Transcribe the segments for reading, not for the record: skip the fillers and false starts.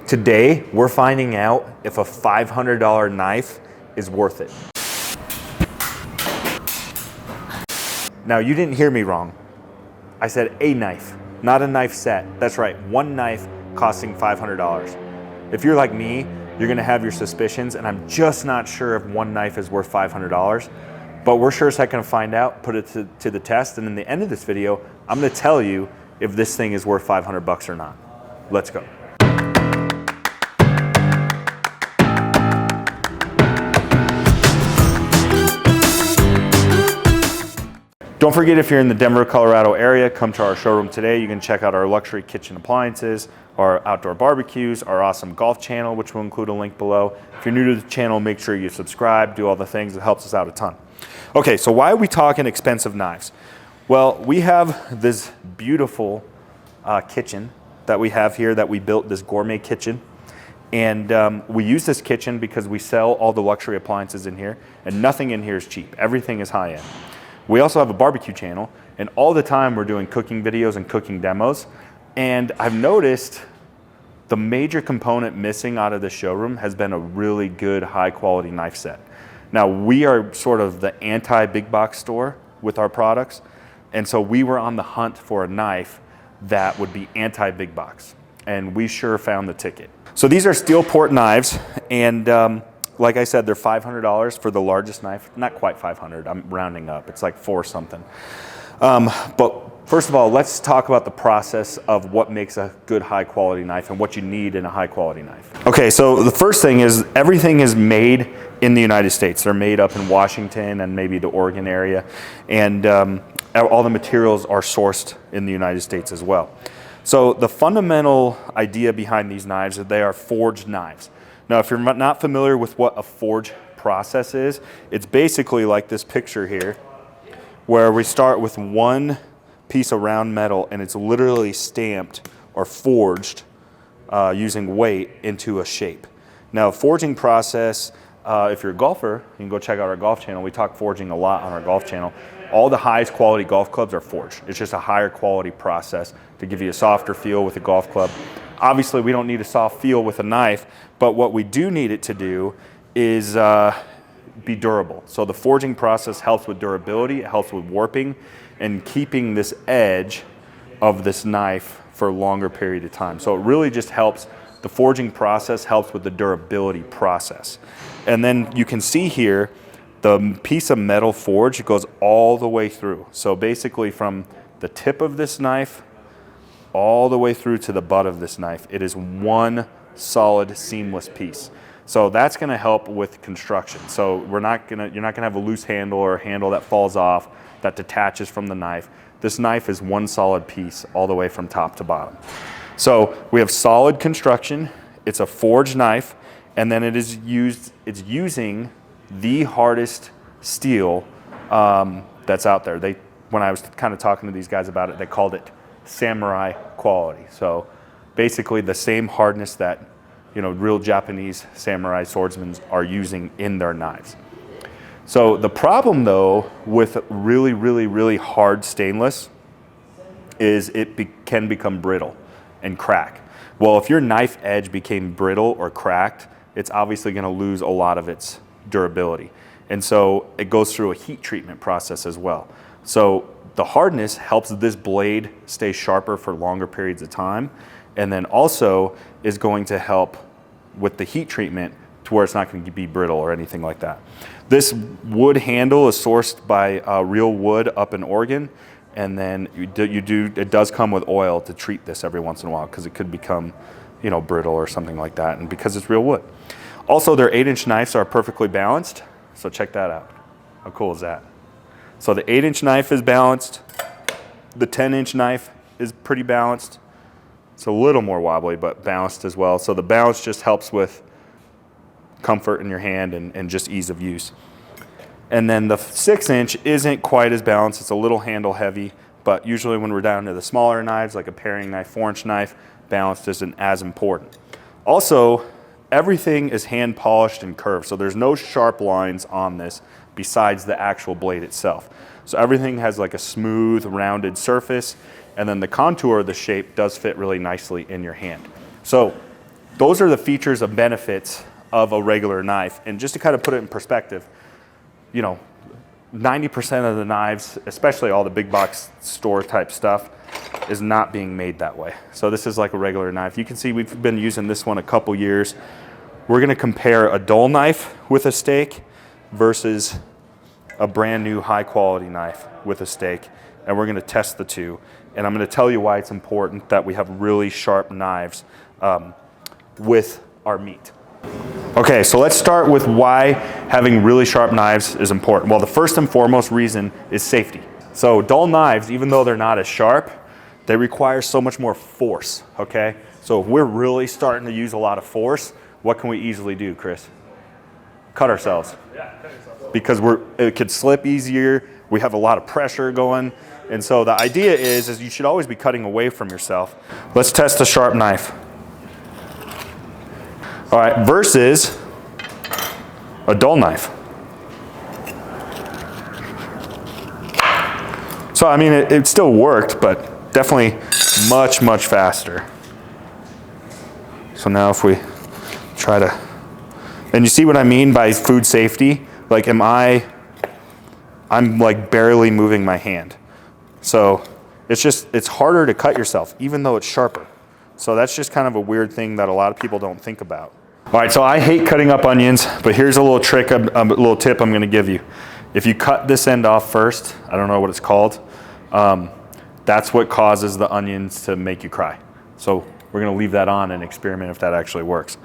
Today, we're finding out if a $500 knife is worth it. Now, you didn't hear me wrong. I said a knife, not a knife set. That's right, one knife costing $500. If you're like me, you're gonna have your suspicions, and I'm just not sure if one knife is worth $500, but we're sure as heck gonna find out, put it to the test, and in the end of this video, I'm gonna tell you if this thing is worth 500 bucks or not. Let's go. Don't forget, if you're in the Denver, Colorado area, come to our showroom today. You can check out our luxury kitchen appliances, our outdoor barbecues, our awesome golf channel, which will include a link below. If you're new to the channel, make sure you subscribe, do all the things. It helps us out a ton. Okay, so why are we talking expensive knives? Well, we have this beautiful kitchen that we have here that we built, this gourmet kitchen. And we use this kitchen because we sell all the luxury appliances in here, and nothing in here is cheap. Everything is high end. We also have a barbecue channel, and all the time we're doing cooking videos and cooking demos. And I've noticed the major component missing out of the showroom has been a really good high quality knife set. Now, we are sort of the anti-big box store with our products, and so we were on the hunt for a knife that would be anti-big box, and we sure found the ticket. So these are STEELPORT knives, and like I said, they're $500 for the largest knife. Not quite 500, I'm rounding up. It's like 4 something. But first of all, let's talk about the process of what makes a good high quality knife and what you need in a high quality knife. Okay, so the first thing is everything is made in the United States. They're made up in Washington and maybe the Oregon area. And all the materials are sourced in the United States as well. So the fundamental idea behind these knives is they are forged knives. Now, if you're not familiar with what a forge process is, it's basically like this picture here, where we start with one piece of round metal and it's literally stamped or forged using weight into a shape. Now, forging process, if you're a golfer, you can go check out our golf channel. We talk forging a lot on our golf channel. All the highest quality golf clubs are forged. It's just a higher quality process to give you a softer feel with a golf club. Obviously, we don't need a soft feel with a knife, but what we do need it to do is be durable. So the forging process helps with durability, it helps with warping, and keeping this edge of this knife for a longer period of time. So it really just helps, the forging process helps with the durability process. And then you can see here, the piece of metal forge goes all the way through. So basically from the tip of this knife all the way through to the butt of this knife, it is one solid seamless piece. So that's gonna help with construction. So you're not gonna have a loose handle or a handle that falls off, that detaches from the knife. This knife is one solid piece all the way from top to bottom. So we have solid construction, it's a forged knife, and then it's using the hardest steel that's out there. When I was kind of talking to these guys about it, they called it samurai quality. So basically the same hardness that, you know, real Japanese samurai swordsmen are using in their knives. So the problem though with really, really, really hard stainless is it can become brittle and crack. Well, if your knife edge became brittle or cracked, it's obviously going to lose a lot of its durability. And so it goes through a heat treatment process as well. So the hardness helps this blade stay sharper for longer periods of time, and then also is going to help with the heat treatment to where it's not going to be brittle or anything like that. This wood handle is sourced by real wood up in Oregon, and then it does come with oil to treat this every once in a while because it could become, you know, brittle or something like that, and because it's real wood. Also, their 8-inch knives are perfectly balanced, so check that out. How cool is that? So the 8-inch knife is balanced. The 10-inch knife is pretty balanced. It's a little more wobbly, but balanced as well. So the balance just helps with comfort in your hand and just ease of use. And then the 6-inch isn't quite as balanced. It's a little handle heavy, but usually when we're down to the smaller knives, like a paring knife, 4-inch knife, balance isn't as important. Also, everything is hand polished and curved, so there's no sharp lines on this besides the actual blade itself. So everything has like a smooth, rounded surface, and then the contour of the shape does fit really nicely in your hand. So those are the features and benefits of a regular knife. And just to kind of put it in perspective, you know, 90% of the knives, especially all the big box store type stuff, is not being made that way. So this is like a regular knife. You can see we've been using this one a couple years. We're gonna compare a dull knife with a stake versus a brand new high quality knife with a stake. And we're gonna test the two. And I'm gonna tell you why it's important that we have really sharp knives with our meat. Okay, so let's start with why having really sharp knives is important. Well, the first and foremost reason is safety. So dull knives, even though they're not as sharp, they require so much more force, okay? So if we're really starting to use a lot of force, what can we easily do, Chris? Cut ourselves. Yeah, cut yourself. Because it could slip easier, we have a lot of pressure going, and so the idea is you should always be cutting away from yourself. Let's test a sharp knife. All right, versus a dull knife. So, I mean, it still worked, but definitely much, much faster. So now if we try to, and you see what I mean by food safety? Like, I'm like barely moving my hand. So it's harder to cut yourself, even though it's sharper. So that's just kind of a weird thing that a lot of people don't think about. All right, so I hate cutting up onions, but here's a little trick, a little tip I'm gonna give you. If you cut this end off first, I don't know what it's called, that's what causes the onions to make you cry. So we're gonna leave that on and experiment if that actually works.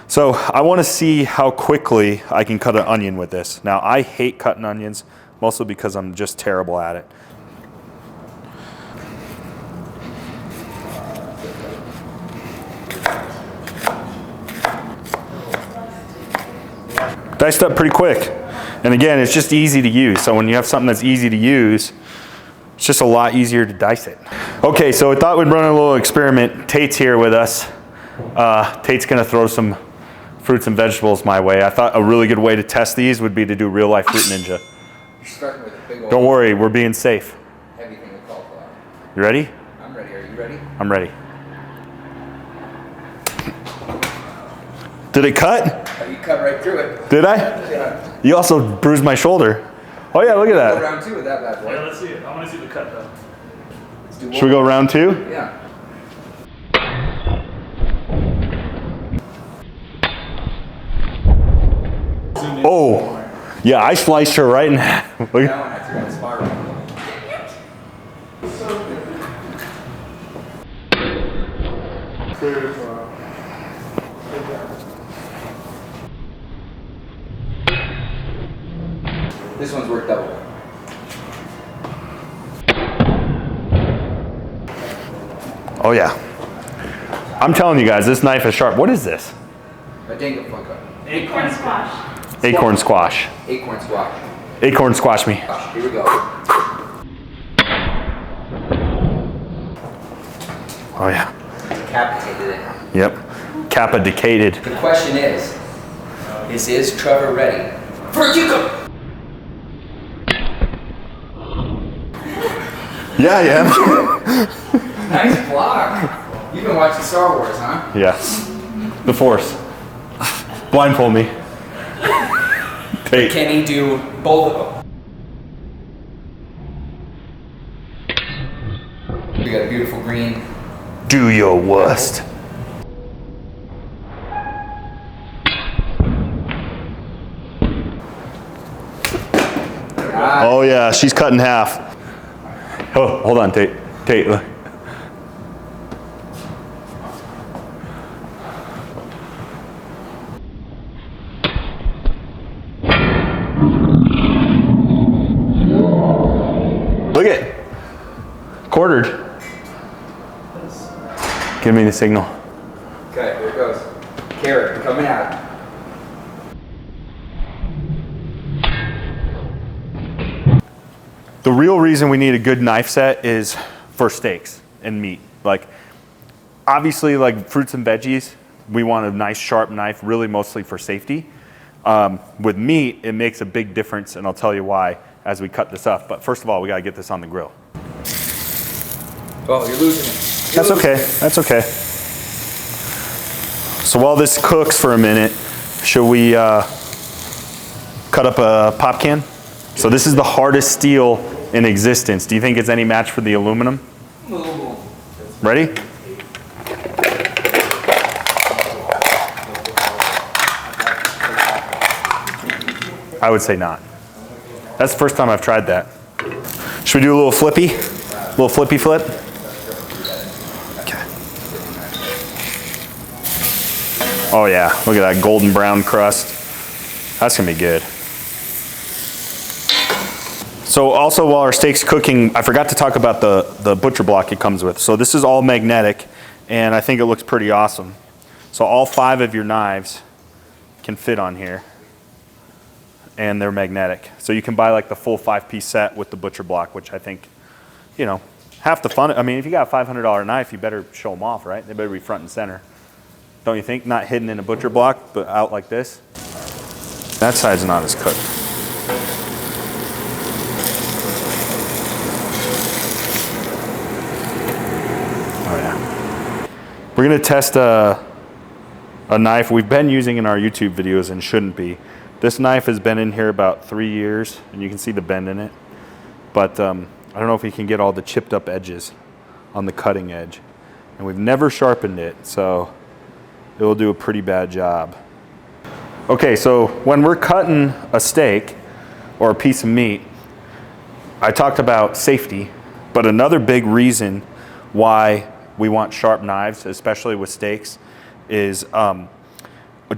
So I wanna see how quickly I can cut an onion with this. Now I hate cutting onions, mostly because I'm just terrible at it. Diced up pretty quick. And again, it's just easy to use. So when you have something that's easy to use, it's just a lot easier to dice it. Okay, so I thought we'd run a little experiment. Tate's here with us. Tate's gonna throw some fruits and vegetables my way. I thought a really good way to test these would be to do real life Fruit Ninja. You're starting with a big old... Don't worry, we're being safe. Heavy thing of cauliflower. You ready? I'm ready. Are you ready? I'm ready. Did it cut? You cut right through it. Did I? Yeah. You also bruised my shoulder. Oh yeah, look at Go that. round two with that bad boy. Yeah, let's see it. I want to see the cut though. Let's do Should we go round two? Yeah. Oh, yeah, I sliced her right in half. Look That at- one I threw in a spiral. This one's worked double. Oh yeah. I'm telling you guys, this knife is sharp. What is this? A dangle fucker. Acorn squash. Acorn squash. Acorn squash. Acorn squash me. Here we go. Oh yeah. Decapitated it. Yep. Kappa decayed. The question is Trevor ready for a cucumber? Yeah, I am. Nice block. You've been watching Star Wars, huh? Yeah. The Force. Blindfold me. Tate. Can he do both of them? We got a beautiful green. Do your worst. Oh yeah, she's cut in half. Oh, hold on, Tate. Tate, look. Look it. Quartered. Give me the signal. Okay, here it goes. Carrot coming out. The real reason we need a good knife set is for steaks and meat. Like, obviously, like fruits and veggies, we want a nice sharp knife, really mostly for safety. With meat, it makes a big difference, and I'll tell you why as we cut this up. But first of all, we gotta get this on the grill. Oh, you're losing it. That's okay, that's okay. So while this cooks for a minute, should we cut up a pop can? So this is the hardest steel in existence. Do you think it's any match for the aluminum? Ready? I would say not. That's the first time I've tried that. Should we do a little flippy? A little flippy flip? Okay. Oh yeah, look at that golden brown crust. That's gonna be good. So also while our steak's cooking, I forgot to talk about the butcher block it comes with. So this is all magnetic, and I think it looks pretty awesome. So all 5 of your knives can fit on here, and they're magnetic. So you can buy like the full 5-piece set with the butcher block, which I think, you know, half the fun. I mean, if you got a $500 knife, you better show them off, right? They better be front and center. Don't you think? Not hidden in a butcher block, but out like this. That side's not as cooked. Oh yeah. We're gonna test a knife we've been using in our YouTube videos and shouldn't be. This knife has been in here about 3 years, and you can see the bend in it. But I don't know if we can get all the chipped up edges on the cutting edge. And we've never sharpened it, so it will do a pretty bad job. Okay, so when we're cutting a steak or a piece of meat, I talked about safety, but another big reason why we want sharp knives, especially with steaks, is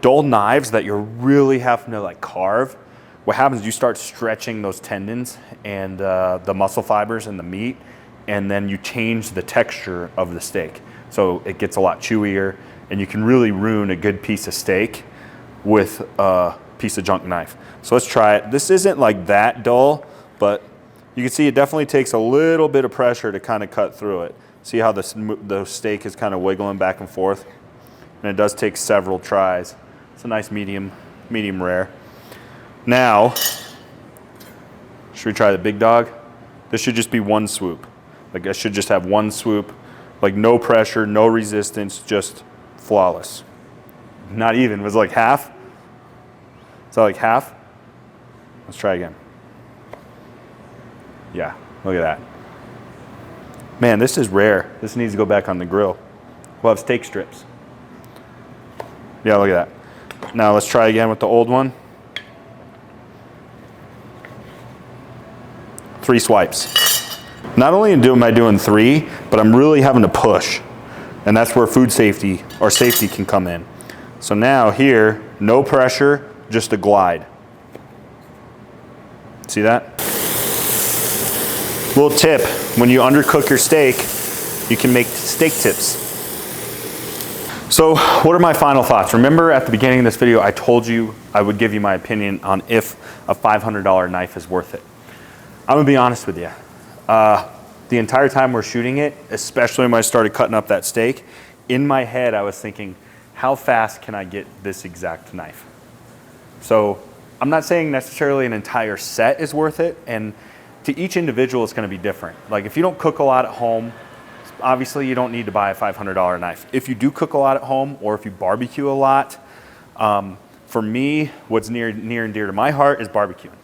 dull knives that you're really having to like carve. What happens is you start stretching those tendons and the muscle fibers in the meat, and then you change the texture of the steak. So it gets a lot chewier, and you can really ruin a good piece of steak with a piece of junk knife. So let's try it. This isn't like that dull, but you can see it definitely takes a little bit of pressure to kind of cut through it. See how the steak is kind of wiggling back and forth? And it does take several tries. It's a nice medium rare. Now, should we try the big dog? This should just be one swoop. Like I should just have one swoop, like no pressure, no resistance, just flawless. Not even, it was like half. Is that like half? Let's try again. Yeah, look at that. Man, this is rare. This needs to go back on the grill. We'll have steak strips. Yeah, look at that. Now let's try again with the old one. 3 swipes. Not only am I doing 3, but I'm really having to push. And that's where food safety or safety can come in. So now here, no pressure, just a glide. See that? Little tip, when you undercook your steak, you can make steak tips. So what are my final thoughts? Remember at the beginning of this video, I told you I would give you my opinion on if a $500 knife is worth it. I'm gonna be honest with you. The entire time we're shooting it, especially when I started cutting up that steak, in my head I was thinking, how fast can I get this exact knife? So I'm not saying necessarily an entire set is worth it, and to each individual it's gonna be different. Like if you don't cook a lot at home, obviously you don't need to buy a $500 knife. If you do cook a lot at home, or if you barbecue a lot, for me, what's near and dear to my heart is barbecuing.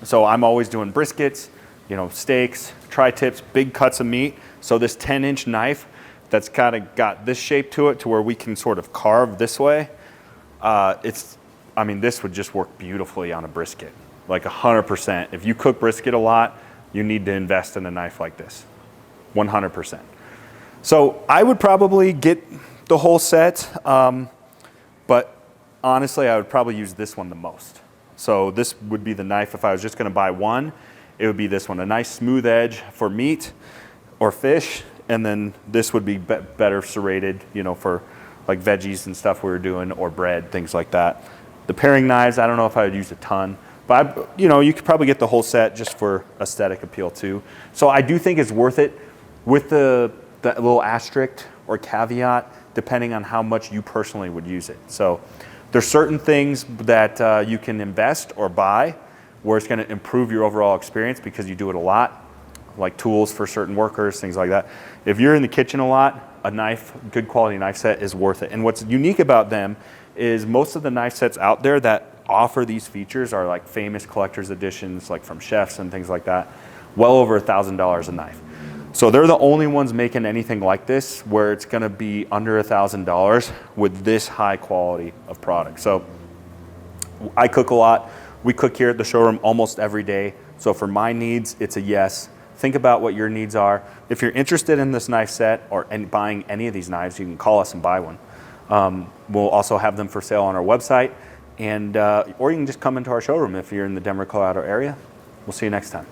So I'm always doing briskets, you know, steaks, tri-tips, big cuts of meat. So this 10-inch knife that's kind of got this shape to it to where we can sort of carve this way, I mean, this would just work beautifully on a brisket, like 100%. If you cook brisket a lot, you need to invest in a knife like this, 100%. So I would probably get the whole set, but honestly, I would probably use this one the most. So this would be the knife, if I was just gonna buy one, it would be this one, a nice smooth edge for meat or fish, and then this would be better serrated, you know, for like veggies and stuff we were doing, or bread, things like that. The paring knives, I don't know if I would use a ton, but you know, you could probably get the whole set just for aesthetic appeal too. So I do think it's worth it, with the little asterisk or caveat, depending on how much you personally would use it. So there's certain things that you can invest or buy where it's gonna improve your overall experience because you do it a lot, like tools for certain workers, things like that. If you're in the kitchen a lot, a knife, good quality knife set is worth it. And what's unique about them is most of the knife sets out there that offer these features are like famous collector's editions, like from chefs and things like that, well over $1,000 a knife. So they're the only ones making anything like this where it's gonna be under $1,000 with this high quality of product. So I cook a lot. We cook here at the showroom almost every day. So for my needs, it's a yes. Think about what your needs are. If you're interested in this knife set or buying any of these knives, you can call us and buy one. We'll also have them for sale on our website, and or you can just come into our showroom if you're in the Denver, Colorado area. We'll see you next time.